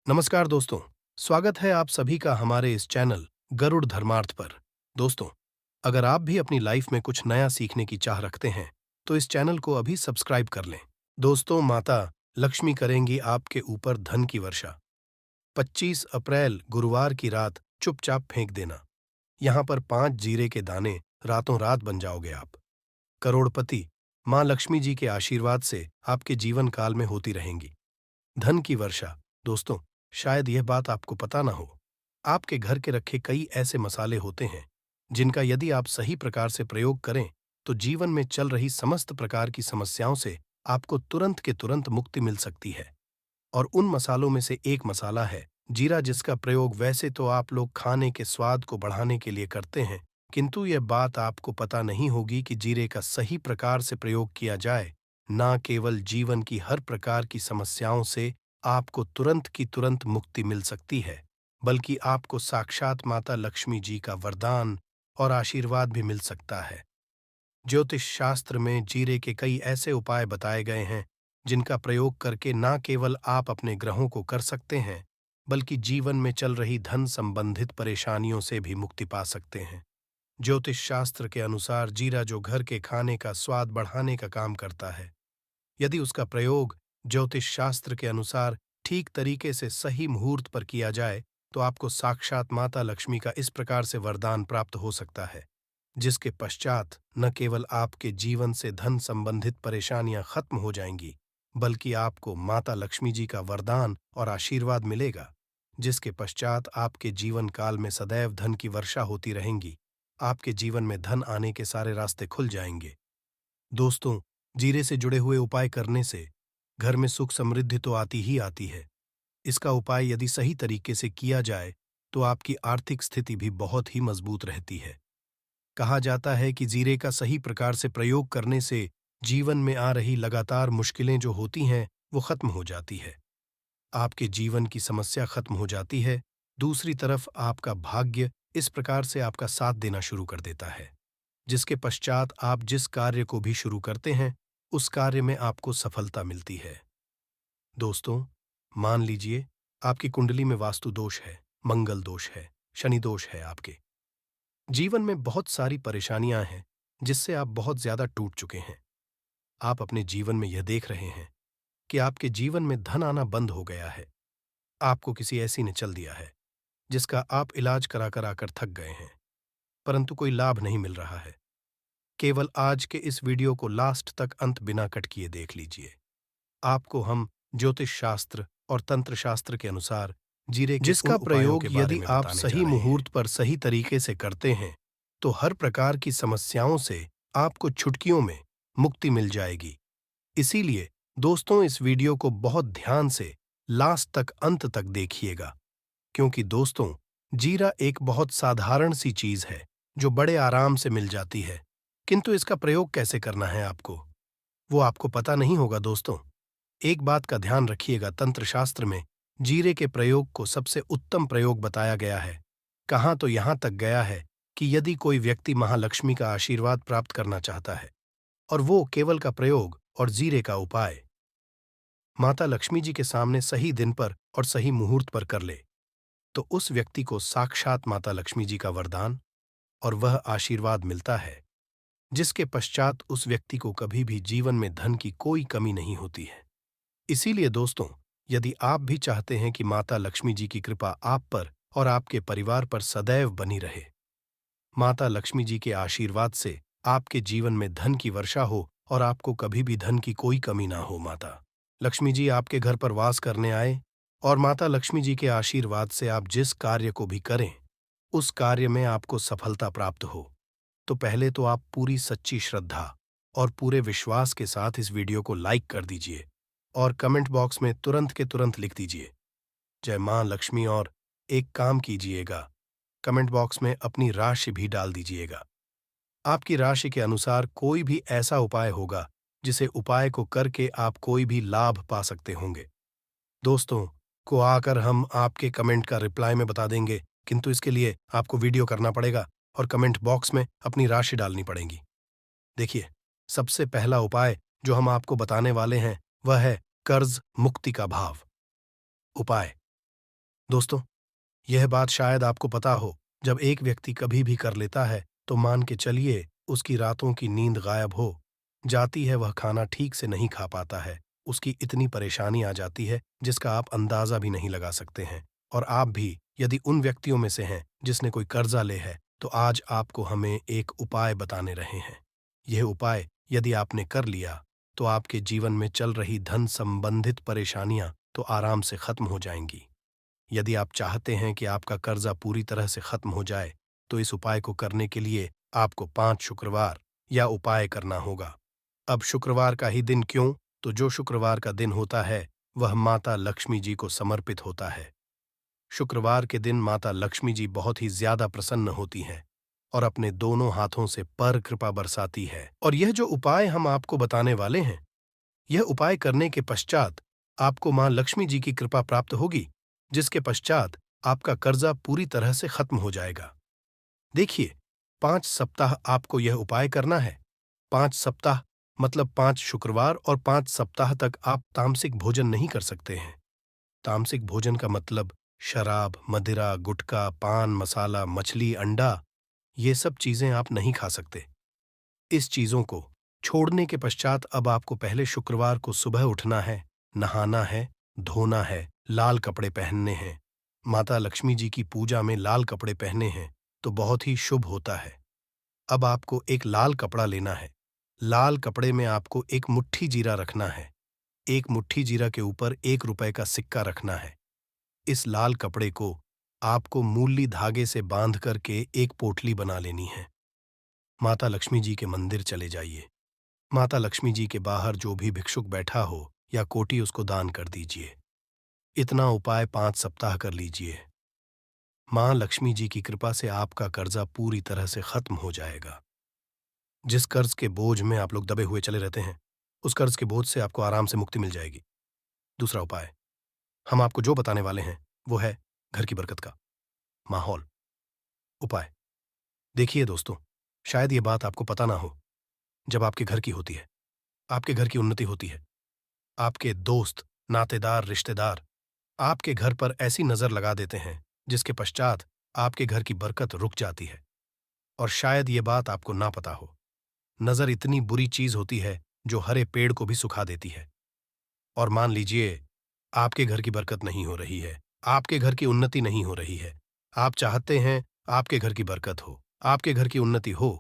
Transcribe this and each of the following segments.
नमस्कार दोस्तों। स्वागत है आप सभी का हमारे इस चैनल गरुड़ धर्मार्थ पर। दोस्तों, अगर आप भी अपनी लाइफ में कुछ नया सीखने की चाह रखते हैं तो इस चैनल को अभी सब्सक्राइब कर लें। दोस्तों, माता लक्ष्मी करेंगी आपके ऊपर धन की वर्षा। 25 अप्रैल गुरुवार की रात चुपचाप फेंक देना। यहाँ पर 5 जीरे के दाने, रातों रात बन जाओगे आप करोड़पति। माँ लक्ष्मी जी के आशीर्वाद से आपके जीवन काल में होती रहेंगी धन की वर्षा। दोस्तों, शायद यह बात आपको पता ना हो, आपके घर के रखे कई ऐसे मसाले होते हैं जिनका यदि आप सही प्रकार से प्रयोग करें तो जीवन में चल रही समस्त प्रकार की समस्याओं से आपको तुरंत के तुरंत मुक्ति मिल सकती है। और उन मसालों में से एक मसाला है जीरा, जिसका प्रयोग वैसे तो आप लोग खाने के स्वाद को बढ़ाने के लिए करते हैं, किंतु यह बात आपको पता नहीं होगी कि जीरे का सही प्रकार से प्रयोग किया जाए, ना केवल जीवन की हर प्रकार की समस्याओं से आपको तुरंत की तुरंत मुक्ति मिल सकती है, बल्कि आपको साक्षात माता लक्ष्मी जी का वरदान और आशीर्वाद भी मिल सकता है। ज्योतिष शास्त्र में जीरे के कई ऐसे उपाय बताए गए हैं जिनका प्रयोग करके ना केवल आप अपने ग्रहों को कर सकते हैं, बल्कि जीवन में चल रही धन संबंधित परेशानियों से भी मुक्ति पा सकते हैं। ज्योतिष शास्त्र के अनुसार जीरा जो घर के खाने का स्वाद बढ़ाने का काम करता है, यदि उसका प्रयोग ज्योतिष शास्त्र के अनुसार ठीक तरीके से सही मुहूर्त पर किया जाए तो आपको साक्षात माता लक्ष्मी का इस प्रकार से वरदान प्राप्त हो सकता है, जिसके पश्चात न केवल आपके जीवन से धन संबंधित परेशानियां खत्म हो जाएंगी, बल्कि आपको माता लक्ष्मी जी का वरदान और आशीर्वाद मिलेगा, जिसके पश्चात आपके जीवन काल में सदैव धन की वर्षा होती रहेंगी। आपके जीवन में धन आने के सारे रास्ते खुल जाएंगे। दोस्तों, जीरे से जुड़े हुए उपाय करने से घर में सुख समृद्धि तो आती ही आती है। इसका उपाय यदि सही तरीके से किया जाए तो आपकी आर्थिक स्थिति भी बहुत ही मजबूत रहती है। कहा जाता है कि जीरे का सही प्रकार से प्रयोग करने से जीवन में आ रही लगातार मुश्किलें जो होती हैं वो खत्म हो जाती है। आपके जीवन की समस्या खत्म हो जाती है। दूसरी तरफ आपका भाग्य इस प्रकार से आपका साथ देना शुरू कर देता है, जिसके पश्चात आप जिस कार्य को भी शुरू करते हैं उस कार्य में आपको सफलता मिलती है। दोस्तों, मान लीजिए आपकी कुंडली में वास्तु दोष है, मंगल दोष है, शनि दोष है, आपके जीवन में बहुत सारी परेशानियां हैं जिससे आप बहुत ज्यादा टूट चुके हैं। आप अपने जीवन में यह देख रहे हैं कि आपके जीवन में धन आना बंद हो गया है। आपको किसी ऐसी ने चल दिया है जिसका आप इलाज करा कर आकर थक गए हैं, परंतु कोई लाभ नहीं मिल रहा है। केवल आज के इस वीडियो को लास्ट तक अंत बिना कट किए देख लीजिए। आपको हम ज्योतिष शास्त्र और तंत्र शास्त्र के अनुसार जीरे के जिसका उन उपायों प्रयोग के बारे यदि में आप बताने सही मुहूर्त पर सही तरीके से करते हैं तो हर प्रकार की समस्याओं से आपको चुटकियों में मुक्ति मिल जाएगी। इसीलिए दोस्तों, इस वीडियो को बहुत ध्यान से लास्ट तक अंत तक देखिएगा, क्योंकि दोस्तों, जीरा एक बहुत साधारण सी चीज है जो बड़े आराम से मिल जाती है, किंतु इसका प्रयोग कैसे करना है आपको वो आपको पता नहीं होगा। दोस्तों, एक बात का ध्यान रखिएगा, तंत्र शास्त्र में जीरे के प्रयोग को सबसे उत्तम प्रयोग बताया गया है। कहाँ तो यहाँ तक गया है कि यदि कोई व्यक्ति महालक्ष्मी का आशीर्वाद प्राप्त करना चाहता है और वो केवल का प्रयोग और जीरे का उपाय माता लक्ष्मी जी के सामने सही दिन पर और सही मुहूर्त पर कर ले, तो उस व्यक्ति को साक्षात माता लक्ष्मी जी का वरदान और वह आशीर्वाद मिलता है, जिसके पश्चात उस व्यक्ति को कभी भी जीवन में धन की कोई कमी नहीं होती है। इसीलिए दोस्तों, यदि आप भी चाहते हैं कि माता लक्ष्मी जी की कृपा आप पर और आपके परिवार पर सदैव बनी रहे, माता लक्ष्मी जी के आशीर्वाद से आपके जीवन में धन की वर्षा हो और आपको कभी भी धन की कोई कमी ना हो, माता लक्ष्मी जी आपके घर पर वास करने आए और माता लक्ष्मी जी के आशीर्वाद से आप जिस कार्य को भी करें उस कार्य में आपको सफलता प्राप्त हो, तो पहले तो आप पूरी सच्ची श्रद्धा और पूरे विश्वास के साथ इस वीडियो को लाइक कर दीजिए और कमेंट बॉक्स में तुरंत के तुरंत लिख दीजिए जय मां लक्ष्मी। और एक काम कीजिएगा, कमेंट बॉक्स में अपनी राशि भी डाल दीजिएगा। आपकी राशि के अनुसार कोई भी ऐसा उपाय होगा जिसे उपाय को करके आप कोई भी लाभ पा सकते होंगे। दोस्तों को आकर हम आपके कमेंट का रिप्लाई में बता देंगे, किंतु इसके लिए आपको वीडियो करना पड़ेगा और कमेंट बॉक्स में अपनी राशि डालनी पड़ेगी। देखिए, सबसे पहला उपाय जो हम आपको बताने वाले हैं वह है कर्ज मुक्ति का भाव उपाय। दोस्तों, यह बात शायद आपको पता हो, जब एक व्यक्ति कभी भी कर लेता है तो मान के चलिए उसकी रातों की नींद गायब हो जाती है, वह खाना ठीक से नहीं खा पाता है, उसकी इतनी परेशानी आ जाती है जिसका आप अंदाजा भी नहीं लगा सकते हैं। और आप भी यदि उन व्यक्तियों में से हैं जिसने कोई कर्जा ले है, तो आज आपको हमें एक उपाय बताने रहे हैं। यह उपाय यदि आपने कर लिया तो आपके जीवन में चल रही धन संबंधित परेशानियां तो आराम से खत्म हो जाएंगी। यदि आप चाहते हैं कि आपका कर्जा पूरी तरह से खत्म हो जाए, तो इस उपाय को करने के लिए आपको 5 शुक्रवार या उपाय करना होगा। अब शुक्रवार का ही दिन क्यों? तो जो शुक्रवार का दिन होता है, वह माता लक्ष्मी जी को समर्पित होता है। शुक्रवार के दिन माता लक्ष्मी जी बहुत ही ज्यादा प्रसन्न होती हैं और अपने दोनों हाथों से पर कृपा बरसाती है। और यह जो उपाय हम आपको बताने वाले हैं, यह उपाय करने के पश्चात आपको मां लक्ष्मी जी की कृपा प्राप्त होगी, जिसके पश्चात आपका कर्जा पूरी तरह से खत्म हो जाएगा। देखिए, 5 सप्ताह आपको यह उपाय करना है। 5 सप्ताह मतलब 5 शुक्रवार और 5 सप्ताह तक आप तामसिक भोजन नहीं कर सकते हैं। तामसिक भोजन का मतलब शराब, मदिरा, गुटखा, पान मसाला, मछली, अंडा, ये सब चीजें आप नहीं खा सकते। इस चीजों को छोड़ने के पश्चात अब आपको पहले शुक्रवार को सुबह उठना है, नहाना है, धोना है, लाल कपड़े पहनने हैं। माता लक्ष्मी जी की पूजा में लाल कपड़े पहने हैं तो बहुत ही शुभ होता है। अब आपको एक लाल कपड़ा लेना है। लाल कपड़े में आपको एक मुट्ठी जीरा रखना है। एक मुट्ठी जीरा के ऊपर 1 रुपए का सिक्का रखना है। इस लाल कपड़े को आपको मूली धागे से बांध करके एक पोटली बना लेनी है। माता लक्ष्मी जी के मंदिर चले जाइए। माता लक्ष्मी जी के बाहर जो भी भिक्षुक बैठा हो या कोटी, उसको दान कर दीजिए। इतना उपाय 5 सप्ताह कर लीजिए। मां लक्ष्मी जी की कृपा से आपका कर्जा पूरी तरह से खत्म हो जाएगा। जिस कर्ज के बोझ में आप लोग दबे हुए चले रहते हैं, उस कर्ज के बोझ से आपको आराम से मुक्ति मिल जाएगी। दूसरा उपाय हम आपको जो बताने वाले हैं, वो है घर की बरकत का माहौल उपाय। देखिए दोस्तों, शायद ये बात आपको पता ना हो, जब आपके घर की होती है, आपके घर की उन्नति होती है, आपके दोस्त, नातेदार, रिश्तेदार आपके घर पर ऐसी नजर लगा देते हैं जिसके पश्चात आपके घर की बरकत रुक जाती है। और शायद ये बात आपको ना पता हो, नजर इतनी बुरी चीज होती है जो हरे पेड़ को भी सुखा देती है। और मान लीजिए आपके घर की बरकत नहीं हो रही है, आपके घर की उन्नति नहीं हो रही है, आप चाहते हैं आपके घर की बरकत हो, आपके घर की उन्नति हो,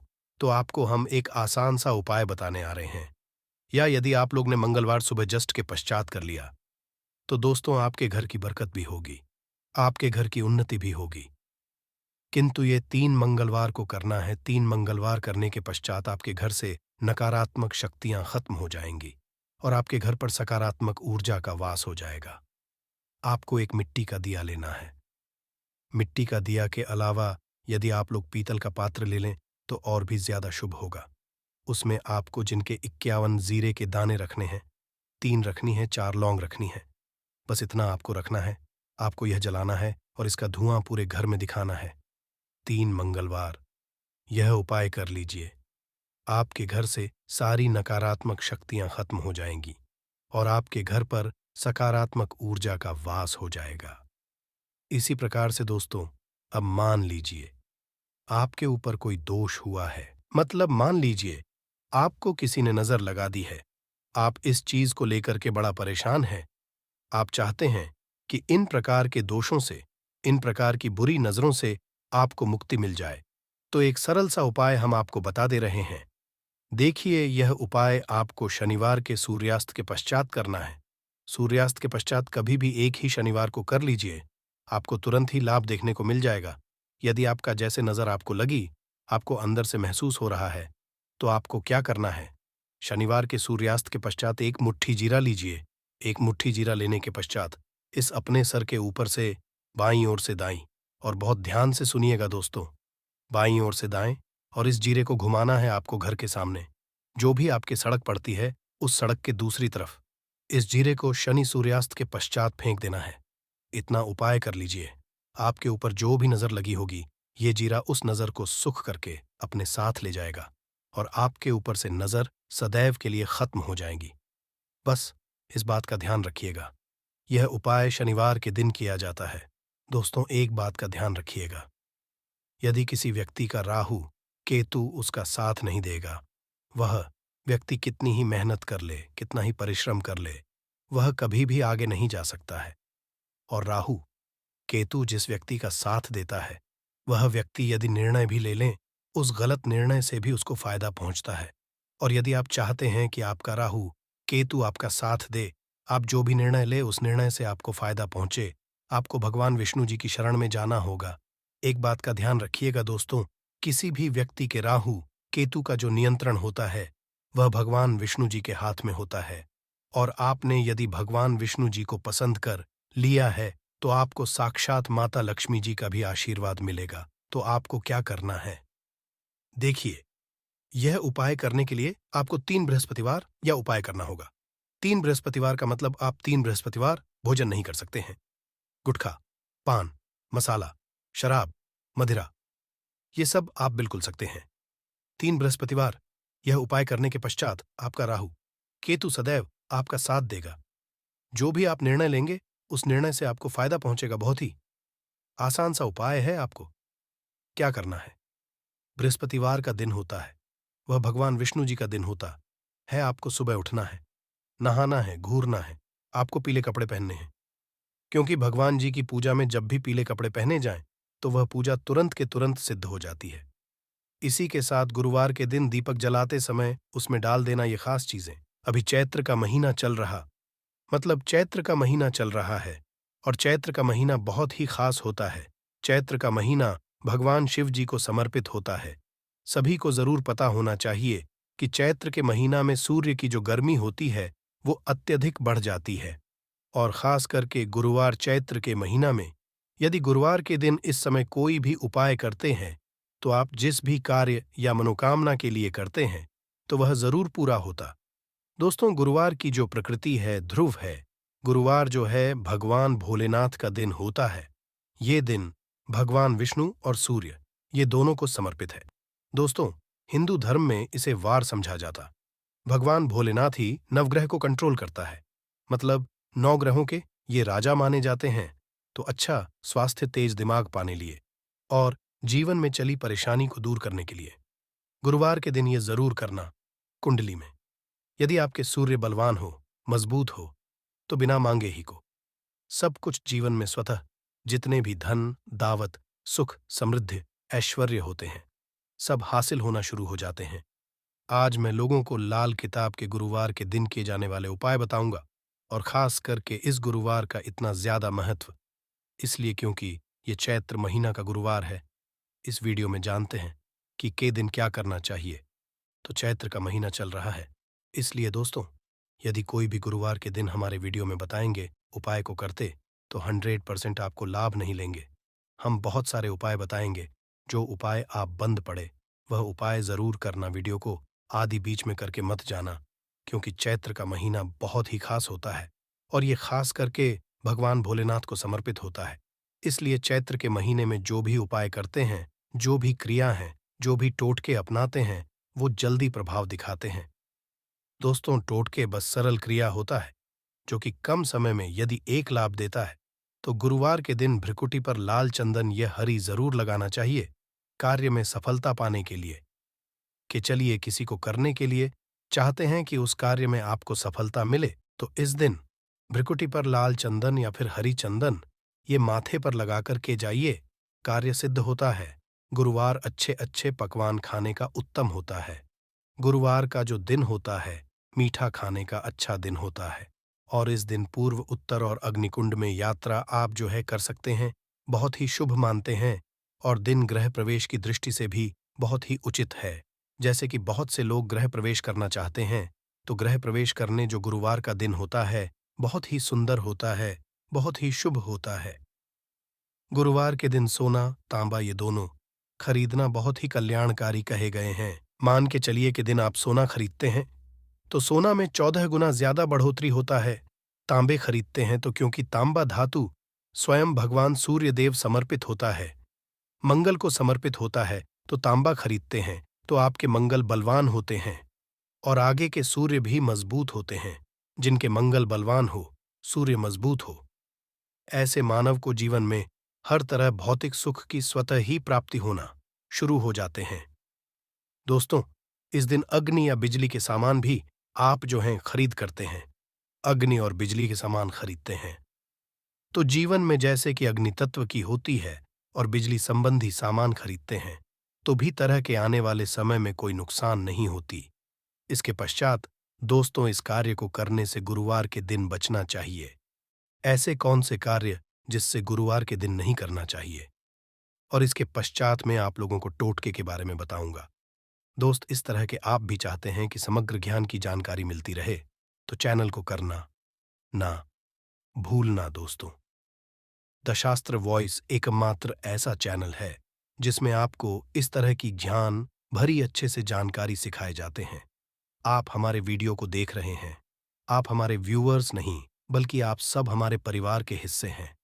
तो आपको हम एक आसान सा उपाय बताने आ रहे हैं। या यदि आप लोग ने मंगलवार सुबह जस्ट के पश्चात कर लिया, तो दोस्तों आपके घर की बरकत भी होगी, आपके घर की उन्नति भी होगी। किंतु ये 3 मंगलवार को करना है। 3 मंगलवार करने के पश्चात आपके घर से नकारात्मक शक्तियां खत्म हो जाएंगी और आपके घर पर सकारात्मक ऊर्जा का वास हो जाएगा। आपको एक मिट्टी का दिया लेना है। मिट्टी का दिया के अलावा यदि आप लोग पीतल का पात्र ले लें तो और भी ज्यादा शुभ होगा। उसमें आपको जिनके 51 जीरे के दाने रखने हैं, 3 रखनी है, 4 लौंग रखनी है। बस इतना आपको रखना है। आपको यह जलाना है और इसका धुआं पूरे घर में दिखाना है। 3 मंगलवार यह उपाय कर लीजिए। आपके घर से सारी नकारात्मक शक्तियां खत्म हो जाएंगी और आपके घर पर सकारात्मक ऊर्जा का वास हो जाएगा। इसी प्रकार से दोस्तों, अब मान लीजिए आपके ऊपर कोई दोष हुआ है, मतलब मान लीजिए आपको किसी ने नजर लगा दी है, आप इस चीज को लेकर के बड़ा परेशान हैं, आप चाहते हैं कि इन प्रकार के दोषों से, इन प्रकार की बुरी नजरों से आपको मुक्ति मिल जाए, तो एक सरल सा उपाय हम आपको बता दे रहे हैं। देखिए, यह उपाय आपको शनिवार के सूर्यास्त के पश्चात करना है। सूर्यास्त के पश्चात कभी भी एक ही शनिवार को कर लीजिए, आपको तुरंत ही लाभ देखने को मिल जाएगा। यदि आपका जैसे नजर आपको लगी, आपको अंदर से महसूस हो रहा है, तो आपको क्या करना है? शनिवार के सूर्यास्त के पश्चात एक मुट्ठी जीरा लीजिए। एक मुट्ठी जीरा लेने के पश्चात इस अपने सर के ऊपर से बाईं ओर से दाईं, और बहुत ध्यान से सुनिएगा दोस्तों, बाईं ओर से दाएं, और इस जीरे को घुमाना है आपको घर के सामने। जो भी आपकी सड़क पड़ती है, उस सड़क के दूसरी तरफ इस जीरे को शनि सूर्यास्त के पश्चात फेंक देना है। इतना उपाय कर लीजिए। आपके ऊपर जो भी नजर लगी होगी, ये जीरा उस नजर को सुख करके अपने साथ ले जाएगा और आपके ऊपर से नजर सदैव के लिए खत्म हो जाएगी। बस इस बात का ध्यान रखिएगा, यह उपाय शनिवार के दिन किया जाता है। दोस्तों, एक बात का ध्यान रखिएगा। यदि किसी व्यक्ति का राहु केतु उसका साथ नहीं देगा, वह व्यक्ति कितनी ही मेहनत कर ले, कितना ही परिश्रम कर ले, वह कभी भी आगे नहीं जा सकता है। और राहु केतु जिस व्यक्ति का साथ देता है, वह व्यक्ति यदि निर्णय भी ले लें, उस गलत निर्णय से भी उसको फायदा पहुंचता है। और यदि आप चाहते हैं कि आपका राहु केतु आपका साथ दे, आप जो भी निर्णय ले उस निर्णय से आपको फायदा पहुंचे, आपको भगवान विष्णु जी की शरण में जाना होगा। एक बात का ध्यान रखिएगा दोस्तों, किसी भी व्यक्ति के राहु केतु का जो नियंत्रण होता है, वह भगवान विष्णु जी के हाथ में होता है। और आपने यदि भगवान विष्णु जी को पसंद कर लिया है, तो आपको साक्षात माता लक्ष्मी जी का भी आशीर्वाद मिलेगा। तो आपको क्या करना है? देखिए, यह उपाय करने के लिए आपको 3 बृहस्पतिवार या उपाय करना होगा। 3 बृहस्पतिवार का मतलब आप 3 बृहस्पतिवार भोजन नहीं कर सकते हैं। गुटखा, पान, मसाला, शराब, मदिरा, ये सब आप बिल्कुल सकते हैं। 3 बृहस्पतिवार यह उपाय करने के पश्चात आपका राहु केतु सदैव आपका साथ देगा। जो भी आप निर्णय लेंगे, उस निर्णय से आपको फायदा पहुंचेगा। बहुत ही आसान सा उपाय है। आपको क्या करना है? बृहस्पतिवार का दिन होता है, वह भगवान विष्णु जी का दिन होता है। आपको सुबह उठना है, नहाना है, घूरना है, आपको पीले कपड़े पहनने हैं। क्योंकि भगवान जी की पूजा में जब भी पीले कपड़े पहने जाएं, तो वह पूजा तुरंत के तुरंत सिद्ध हो जाती है। इसी के साथ गुरुवार के दिन दीपक जलाते समय उसमें डाल देना ये खास चीजें। अभी चैत्र का महीना चल रहा, मतलब चैत्र का महीना चल रहा है, और चैत्र का महीना बहुत ही खास होता है। चैत्र का महीना भगवान शिव जी को समर्पित होता है। सभी को जरूर पता होना चाहिए कि चैत्र के महीना में सूर्य की जो गर्मी होती है, वो अत्यधिक बढ़ जाती है। और खास करके गुरुवार चैत्र के महीना में यदि गुरुवार के दिन इस समय कोई भी उपाय करते हैं, तो आप जिस भी कार्य या मनोकामना के लिए करते हैं, तो वह जरूर पूरा होता। दोस्तों, गुरुवार की जो प्रकृति है ध्रुव है। गुरुवार जो है भगवान भोलेनाथ का दिन होता है। ये दिन भगवान विष्णु और सूर्य, ये दोनों को समर्पित है। दोस्तों, हिंदू धर्म में इसे वार समझा जाता। भगवान भोलेनाथ ही नवग्रह को कंट्रोल करता है, मतलब 9 ग्रहों के ये राजा माने जाते हैं। तो अच्छा स्वास्थ्य, तेज दिमाग पाने लिए और जीवन में चली परेशानी को दूर करने के लिए गुरुवार के दिन ये जरूर करना। कुंडली में यदि आपके सूर्य बलवान हो, मजबूत हो, तो बिना मांगे ही को सब कुछ जीवन में स्वतः जितने भी धन, दावत, सुख, समृद्धि, ऐश्वर्य होते हैं, सब हासिल होना शुरू हो जाते हैं। आज मैं लोगों को लाल किताब के गुरुवार के दिन किए जाने वाले उपाय बताऊंगा। और खास करके इस गुरुवार का इतना ज्यादा महत्व इसलिए क्योंकि ये चैत्र महीना का गुरुवार है। इस वीडियो में जानते हैं कि के दिन क्या करना चाहिए। तो चैत्र का महीना चल रहा है, इसलिए दोस्तों, यदि कोई भी गुरुवार के दिन हमारे वीडियो में बताएंगे उपाय को करते, तो 100% आपको लाभ नहीं लेंगे। हम बहुत सारे उपाय बताएंगे। जो उपाय आप बंद पड़े, वह उपाय जरूर करना। वीडियो को आदि बीच में करके मत जाना, क्योंकि चैत्र का महीना बहुत ही खास होता है और ये खास करके भगवान भोलेनाथ को समर्पित होता है। इसलिए चैत्र के महीने में जो भी उपाय करते हैं, जो भी क्रिया हैं, जो भी टोटके अपनाते हैं, वो जल्दी प्रभाव दिखाते हैं। दोस्तों, टोटके बस सरल क्रिया होता है, जो कि कम समय में यदि एक लाभ देता है, तो गुरुवार के दिन भ्रिकुटी पर लाल चंदन यह हरी जरूर लगाना चाहिए, कार्य में सफलता पाने के लिए। कि चलिए किसी को करने के लिए चाहते हैं कि उस कार्य में आपको सफलता मिले, तो इस दिन भ्रिकुटी पर लाल चंदन या फिर हरी चंदन ये माथे पर लगाकर के जाइए, कार्य सिद्ध होता है। गुरुवार अच्छे अच्छे पकवान खाने का उत्तम होता है। गुरुवार का जो दिन होता है, मीठा खाने का अच्छा दिन होता है। और इस दिन पूर्व, उत्तर और अग्निकुंड में यात्रा आप जो है कर सकते हैं, बहुत ही शुभ मानते हैं। और दिन ग्रह प्रवेश की दृष्टि से भी बहुत ही उचित है। जैसे कि बहुत से लोग गृह प्रवेश करना चाहते हैं, तो गृह प्रवेश करने जो गुरुवार का दिन होता है, बहुत ही सुंदर होता है, बहुत ही शुभ होता है। गुरुवार के दिन सोना, तांबा ये दोनों खरीदना बहुत ही कल्याणकारी कहे गए हैं। मान के चलिए कि दिन आप सोना खरीदते हैं, तो सोना में 14 गुना ज्यादा बढ़ोतरी होता है। तांबे खरीदते हैं तो क्योंकि तांबा धातु स्वयं भगवान सूर्य देव समर्पित होता है, मंगल को समर्पित होता है, तो तांबा खरीदते हैं तो आपके मंगल बलवान होते हैं और आगे के सूर्य भी मजबूत होते हैं। जिनके मंगल बलवान हो, सूर्य मजबूत हो, ऐसे मानव को जीवन में हर तरह भौतिक सुख की स्वतः ही प्राप्ति होना शुरू हो जाते हैं। दोस्तों, इस दिन अग्नि या बिजली के सामान भी आप जो हैं खरीद करते हैं, अग्नि और बिजली के सामान खरीदते हैं। तो जीवन में जैसे कि अग्नि तत्व की होती है और बिजली संबंधी सामान खरीदते हैं, तो भी तरह के आने वाले समय में कोई नुकसान नहीं होती। इसके पश्चात दोस्तों, इस कार्य को करने से गुरुवार के दिन बचना चाहिए। ऐसे कौन से कार्य जिससे गुरुवार के दिन नहीं करना चाहिए, और इसके पश्चात मैं आप लोगों को टोटके के बारे में बताऊंगा। दोस्त, इस तरह के आप भी चाहते हैं कि समग्र ज्ञान की जानकारी मिलती रहे, तो चैनल को करना ना भूलना। दोस्तों, दशास्त्र वॉइस एकमात्र ऐसा चैनल है जिसमें आपको इस तरह की ज्ञान भरी अच्छे से जानकारी सिखाए जाते हैं। आप हमारे वीडियो को देख रहे हैं, आप हमारे व्यूअर्स नहीं बल्कि आप सब हमारे परिवार के हिस्से हैं।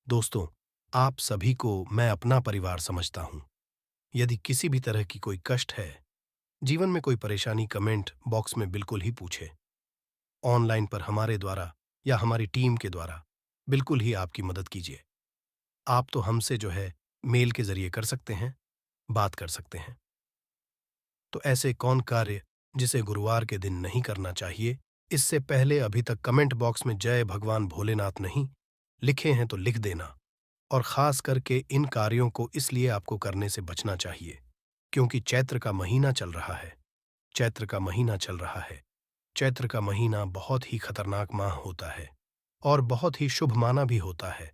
दोस्तों, आप सभी को मैं अपना परिवार समझता हूं। यदि किसी भी तरह की कोई कष्ट है, जीवन में कोई परेशानी, कमेंट बॉक्स में बिल्कुल ही पूछे। ऑनलाइन पर हमारे द्वारा या हमारी टीम के द्वारा बिल्कुल ही आपकी मदद कीजिए। आप तो हमसे जो है मेल के जरिए कर सकते हैं, बात कर सकते हैं। तो ऐसे कौन कार्य जिसे गुरुवार के दिन नहीं करना चाहिए, इससे पहले अभी तक कमेंट बॉक्स में जय भगवान भोलेनाथ नहीं लिखे हैं तो लिख देना। और खास करके इन कार्यों को इसलिए आपको करने से बचना चाहिए क्योंकि चैत्र का महीना चल रहा है। चैत्र का महीना चल रहा है। चैत्र का महीना बहुत ही खतरनाक माह होता है और बहुत ही शुभ माना भी होता है।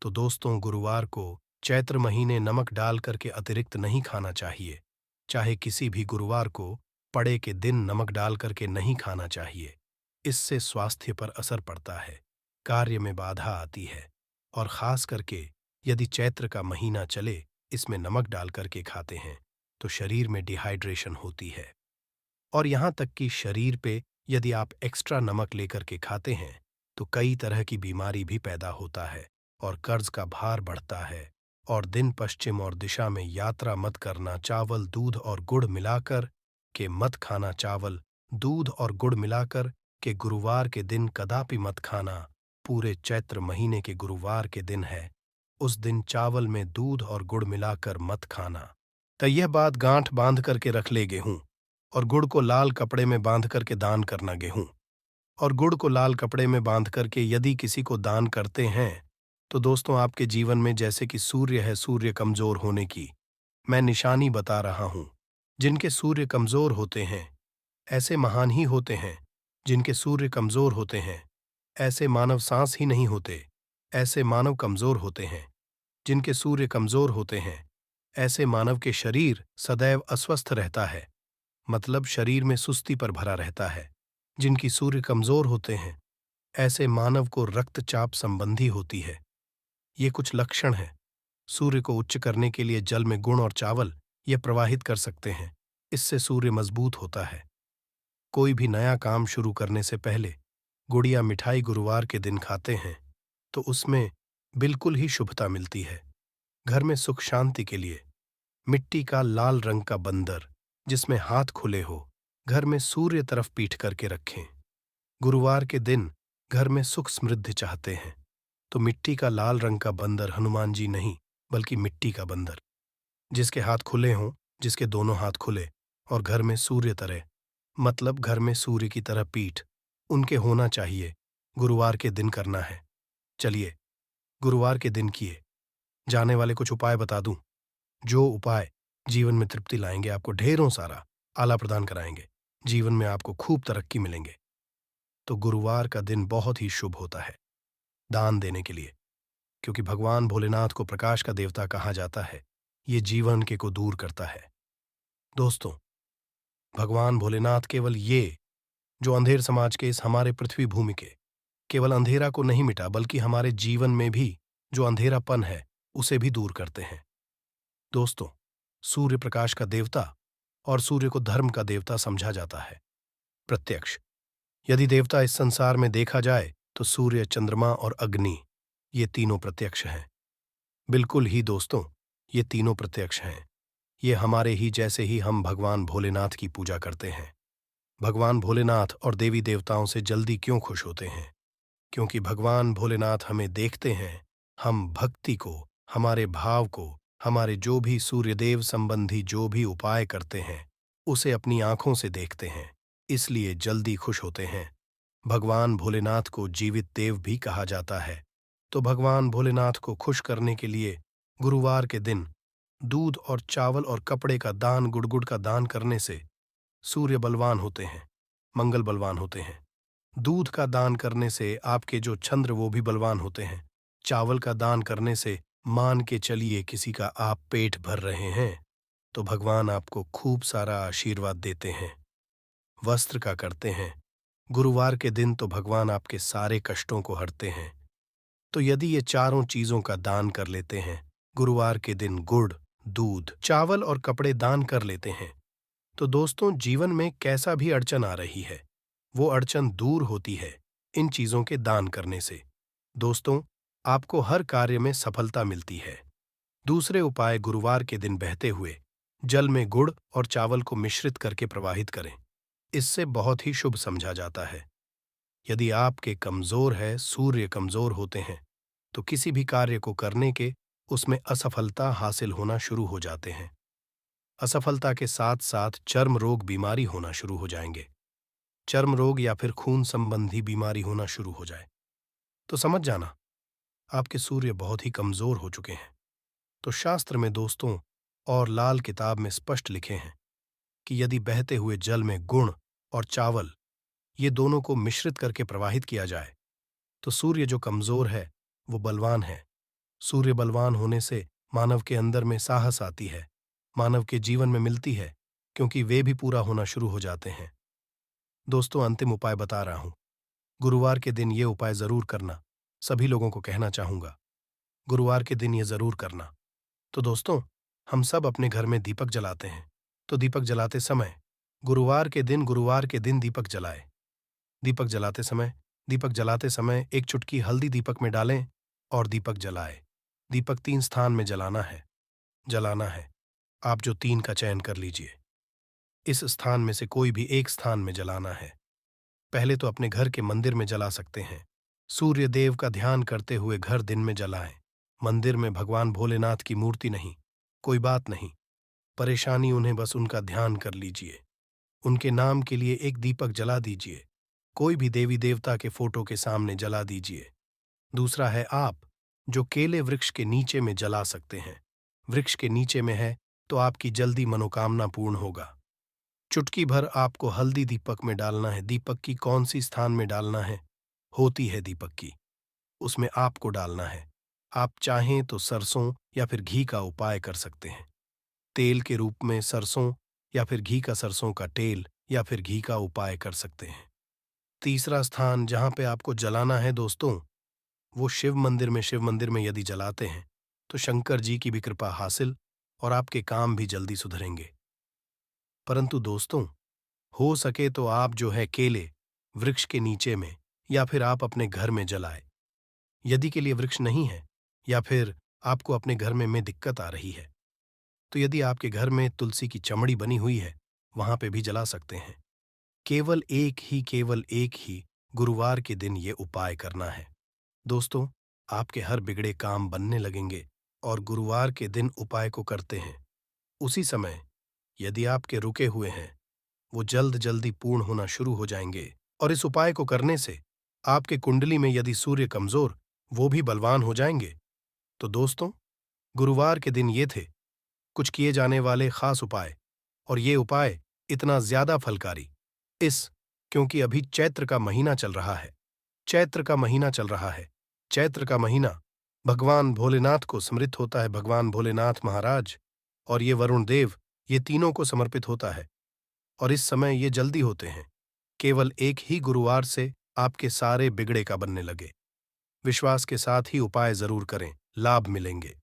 तो दोस्तों, गुरुवार को चैत्र महीने नमक डाल करके अतिरिक्त नहीं खाना चाहिए। चाहे किसी भी गुरुवार को पड़े के दिन नमक डाल करके नहीं खाना चाहिए। इससे स्वास्थ्य पर असर पड़ता है, कार्य में बाधा आती है, और खास करके यदि चैत्र का महीना चले इसमें नमक डाल करके खाते हैं तो शरीर में डिहाइड्रेशन होती है। और यहाँ तक कि शरीर पे यदि आप एक्स्ट्रा नमक लेकर के खाते हैं तो कई तरह की बीमारी भी पैदा होता है और कर्ज का भार बढ़ता है। और दिन पश्चिम और दिशा में यात्रा मत करना। चावल, दूध और गुड़ मिलाकर के मत खाना। चावल, दूध और गुड़ मिलाकर के गुरुवार के दिन कदापि मत खाना। पूरे चैत्र महीने के गुरुवार के दिन है, उस दिन चावल में दूध और गुड़ मिलाकर मत खाना। तो यह बात गांठ बांध करके रख ले गेहूं, और गुड़ को लाल कपड़े में बांध करके दान करना। गेहूं और गुड़ को लाल कपड़े में बांध करके यदि किसी को दान करते हैं तो दोस्तों, आपके जीवन में जैसे कि सूर्य है, सूर्य कमजोर होने की मैं निशानी बता रहा हूं। जिनके सूर्य कमजोर होते हैं ऐसे महान ही होते हैं। जिनके सूर्य कमजोर होते हैं ऐसे मानव सांस ही नहीं होते। ऐसे मानव कमजोर होते हैं। जिनके सूर्य कमजोर होते हैं ऐसे मानव के शरीर सदैव अस्वस्थ रहता है, मतलब शरीर में सुस्ती पर भरा रहता है। जिनकी सूर्य कमजोर होते हैं ऐसे मानव को रक्तचाप संबंधी होती है। ये कुछ लक्षण हैं। सूर्य को उच्च करने के लिए जल में गुड़ और चावल ये प्रवाहित कर सकते हैं। इससे सूर्य मजबूत होता है। कोई भी नया काम शुरू करने से पहले गुड़ या मिठाई गुरुवार के दिन खाते हैं तो उसमें बिल्कुल ही शुभता मिलती है। घर में सुख शांति के लिए मिट्टी का लाल रंग का बंदर जिसमें हाथ खुले हो घर में सूर्य तरफ पीठ करके रखें। गुरुवार के दिन घर में सुख समृद्धि चाहते हैं तो मिट्टी का लाल रंग का बंदर, हनुमान जी नहीं बल्कि मिट्टी का बंदर जिसके हाथ खुले हों, जिसके दोनों हाथ खुले और घर में सूर्य तरह, मतलब घर में सूर्य की तरह पीठ उनके होना चाहिए। गुरुवार के दिन करना है। चलिए गुरुवार के दिन किए जाने वाले कुछ उपाय बता दूं, जो उपाय जीवन में तृप्ति लाएंगे, आपको ढेरों सारा आला प्रदान कराएंगे, जीवन में आपको खूब तरक्की मिलेंगे। तो गुरुवार का दिन बहुत ही शुभ होता है दान देने के लिए, क्योंकि भगवान भोलेनाथ को प्रकाश का देवता कहा जाता है। ये जीवन के को दूर करता है। दोस्तों, भगवान भोलेनाथ केवल ये जो अंधेर समाज के इस हमारे पृथ्वी भूमि के केवल अंधेरा को नहीं मिटा बल्कि हमारे जीवन में भी जो अंधेरापन है उसे भी दूर करते हैं। दोस्तों, सूर्य प्रकाश का देवता और सूर्य को धर्म का देवता समझा जाता है। प्रत्यक्ष यदि देवता इस संसार में देखा जाए तो सूर्य, चंद्रमा और अग्नि ये तीनों प्रत्यक्ष हैं। बिल्कुल ही दोस्तों, ये तीनों प्रत्यक्ष हैं। ये हमारे ही जैसे ही हम भगवान भोलेनाथ की पूजा करते हैं। भगवान भोलेनाथ और देवी देवताओं से जल्दी क्यों खुश होते हैं? क्योंकि भगवान भोलेनाथ हमें देखते हैं, हम भक्ति को, हमारे भाव को, हमारे जो भी सूर्यदेव संबंधी जो भी उपाय करते हैं, उसे अपनी आंखों से देखते हैं, इसलिए जल्दी खुश होते हैं। भगवान भोलेनाथ को जीवित देव भी कहा जाता है, तो भगवान भोलेनाथ को खुश करने के लिए गुरुवार के दिन दूध और चावल और कपड़े का दान, गुड़ का दान करने से सूर्य बलवान होते हैं, मंगल बलवान होते हैं। दूध का दान करने से आपके जो चंद्र वो भी बलवान होते हैं। चावल का दान करने से मान के चलिए किसी का आप पेट भर रहे हैं तो भगवान आपको खूब सारा आशीर्वाद देते हैं। वस्त्र का करते हैं, गुरुवार के दिन तो भगवान आपके सारे कष्टों को हरते हैं। तो यदि ये चारों चीजों का दान कर लेते हैं, गुरुवार के दिन गुड़, दूध, चावल और कपड़े दान कर लेते हैं, तो दोस्तों जीवन में कैसा भी अड़चन आ रही है, वो अड़चन दूर होती है इन चीजों के दान करने से। दोस्तों, आपको हर कार्य में सफलता मिलती है। दूसरे उपाय, गुरुवार के दिन बहते हुए जल में गुड़ और चावल को मिश्रित करके प्रवाहित करें। इससे बहुत ही शुभ समझा जाता है। यदि आपके कमजोर है, सूर्य कमजोर होते हैं, तो किसी भी कार्य को करने के उसमें असफलता हासिल होना शुरू हो जाते हैं। असफलता के साथ साथ चर्म रोग, बीमारी होना शुरू हो जाएंगे। चर्म रोग या फिर खून संबंधी बीमारी होना शुरू हो जाए तो समझ जाना आपके सूर्य बहुत ही कमजोर हो चुके हैं। तो शास्त्र में दोस्तों और लाल किताब में स्पष्ट लिखे हैं कि यदि बहते हुए जल में गुण और चावल ये दोनों को मिश्रित करके प्रवाहित किया जाए तो सूर्य जो कमजोर है वो बलवान है। सूर्य बलवान होने से मानव के अंदर में साहस आती है, मानव के जीवन में मिलती है, क्योंकि वे भी पूरा होना शुरू हो जाते हैं। दोस्तों, अंतिम उपाय बता रहा हूं। गुरुवार के दिन ये उपाय जरूर करना। सभी लोगों को कहना चाहूंगा, गुरुवार के दिन ये जरूर करना। तो दोस्तों, हम सब अपने घर में दीपक जलाते हैं, तो दीपक जलाते समय गुरुवार के दिन दीपक जलाए। दीपक जलाते समय एक चुटकी हल्दी दीपक में डालें और दीपक जलाए। दीपक 3 स्थान में जलाना है। आप जो 3 का चयन कर लीजिए। इस स्थान में से कोई भी एक स्थान में जलाना है। पहले तो अपने घर के मंदिर में जला सकते हैं। सूर्य देव का ध्यान करते हुए घर दिन में जलाएं। मंदिर में भगवान भोलेनाथ की मूर्ति नहीं, कोई बात नहीं, परेशानी उन्हें बस उनका ध्यान कर लीजिए। उनके नाम के लिए एक दीपक जला दीजिए। कोई भी देवी देवता के फोटो के सामने जला दीजिए। दूसरा है, आप जो केले वृक्ष के नीचे में जला सकते हैं। वृक्ष के नीचे में है तो आपकी जल्दी मनोकामना पूर्ण होगा। चुटकी भर आपको हल्दी दीपक में डालना है। दीपक की कौन सी स्थान में डालना है, होती है दीपक की, उसमें आपको डालना है। आप चाहें तो सरसों या फिर घी का उपाय कर सकते हैं। तेल के रूप में सरसों या फिर घी का, सरसों का तेल या फिर घी का उपाय कर सकते हैं। तीसरा स्थान जहां पे आपको जलाना है दोस्तों, वो शिव मंदिर में यदि जलाते हैं तो शंकर जी की भी कृपा हासिल और आपके काम भी जल्दी सुधरेंगे। परंतु दोस्तों, हो सके तो आप जो है केले वृक्ष के नीचे में या फिर आप अपने घर में जलाए। यदि के लिए वृक्ष नहीं है या फिर आपको अपने घर में दिक्कत आ रही है, तो यदि आपके घर में तुलसी की चमड़ी बनी हुई है, वहां पे भी जला सकते हैं। केवल एक ही गुरुवार के दिन ये उपाय करना है। दोस्तों, आपके हर बिगड़े काम बनने लगेंगे और गुरुवार के दिन उपाय को करते हैं उसी समय यदि आपके रुके हुए हैं वो जल्दी पूर्ण होना शुरू हो जाएंगे। और इस उपाय को करने से आपके कुंडली में यदि सूर्य कमजोर, वो भी बलवान हो जाएंगे। तो दोस्तों, गुरुवार के दिन ये थे कुछ किए जाने वाले खास उपाय, और ये उपाय इतना ज्यादा फलकारी क्योंकि अभी चैत्र का महीना चल रहा है। चैत्र का महीना भगवान भोलेनाथ को समर्पित होता है। भगवान भोलेनाथ महाराज और ये वरुण देव, ये तीनों को समर्पित होता है। और इस समय ये जल्दी होते हैं। केवल एक ही गुरुवार से आपके सारे बिगड़े का बनने लगे। विश्वास के साथ ही उपाय जरूर करें, लाभ मिलेंगे।